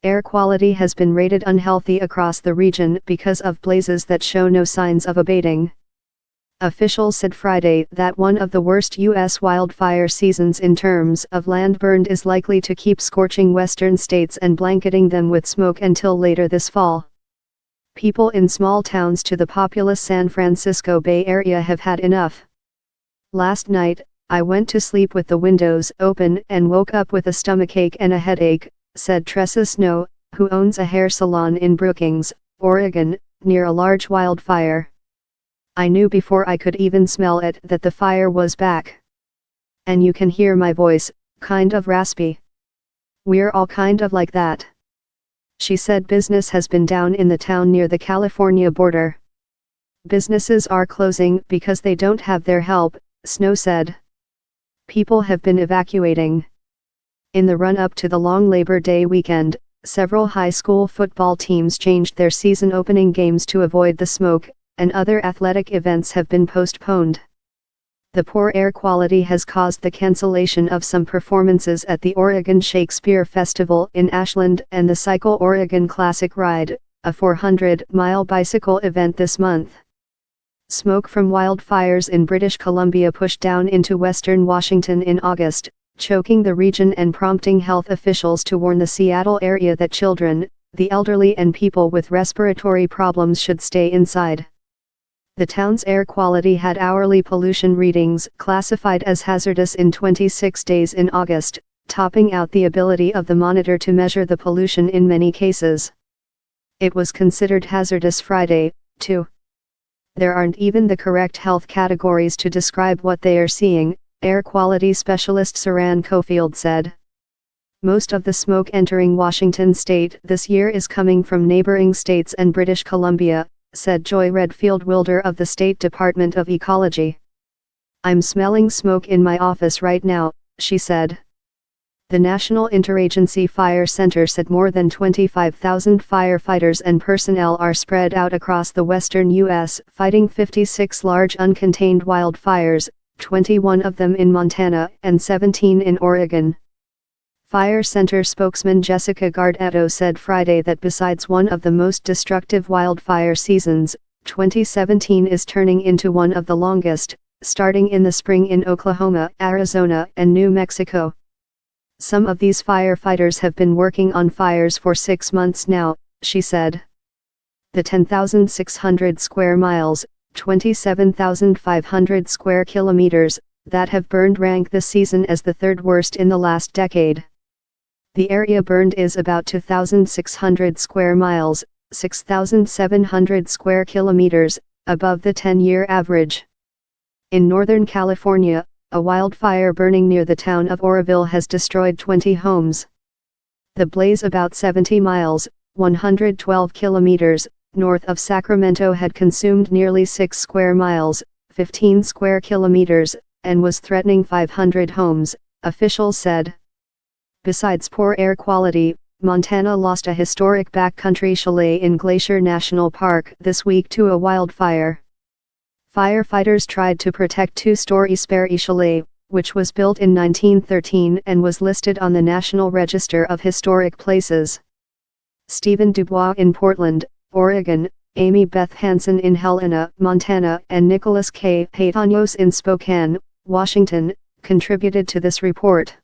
Air quality has been rated unhealthy across the region because of blazes that show no signs of abating. Officials said Friday that one of the worst U.S. wildfire seasons in terms of land burned is likely to keep scorching western states and blanketing them with smoke until later this fall. People in small towns to the populous San Francisco Bay Area have had enough. Last night, I went to sleep with the windows open and woke up with a stomachache and a headache, said Tressa Snow, who owns a hair salon in Brookings, Oregon, near a large wildfire. I knew before I could even smell it that the fire was back. And you can hear my voice, kind of raspy. We're all kind of like that. She said business has been down in the town near the California border. Businesses are closing because they don't have their help, Snow said. People have been evacuating. In the run-up to the long Labor Day weekend, several high school football teams changed their season-opening games to avoid the smoke, and other athletic events have been postponed. The poor air quality has caused the cancellation of some performances at the Oregon Shakespeare Festival in Ashland and the Cycle Oregon Classic Ride, a 400-mile bicycle event this month. Smoke from wildfires in British Columbia pushed down into western Washington in August, choking the region and prompting health officials to warn the Seattle area that children, the elderly and people with respiratory problems should stay inside. The town's air quality had hourly pollution readings classified as hazardous in 26 days in August, topping out the ability of the monitor to measure the pollution in many cases. It was considered hazardous Friday, too. There aren't even the correct health categories to describe what they are seeing, air quality specialist Saran Cofield said. Most of the smoke entering Washington state this year is coming from neighboring states and British Columbia, said Joy Redfield Wilder of the State Department of Ecology. I'm smelling smoke in my office right now, she said. The National Interagency Fire Center said more than 25,000 firefighters and personnel are spread out across the western U.S. fighting 56 large uncontained wildfires, 21 of them in Montana and 17 in Oregon. Fire Center spokesman Jessica Gardetto said Friday that besides one of the most destructive wildfire seasons, 2017 is turning into one of the longest, starting in the spring in Oklahoma, Arizona, and New Mexico. Some of these firefighters have been working on fires for 6 months now, she said. The 10,600 square miles, 27,500 square kilometers, that have burned rank this season as the third worst in the last decade. The area burned is about 2,600 square miles, 6,700 square kilometers, above the 10-year average. In Northern California, a wildfire burning near the town of Oroville has destroyed 20 homes. The blaze about 70 miles, 112 kilometers, north of Sacramento had consumed nearly 6 square miles, 15 square kilometers, and was threatening 500 homes, officials said. Besides poor air quality, Montana lost a historic backcountry chalet in Glacier National Park this week to a wildfire. Firefighters tried to protect two-story Sperry Chalet, which was built in 1913 and was listed on the National Register of Historic Places. Stephen Dubois in Portland, Oregon, Amy Beth Hansen in Helena, Montana, and Nicholas K. Paytanos in Spokane, Washington, contributed to this report.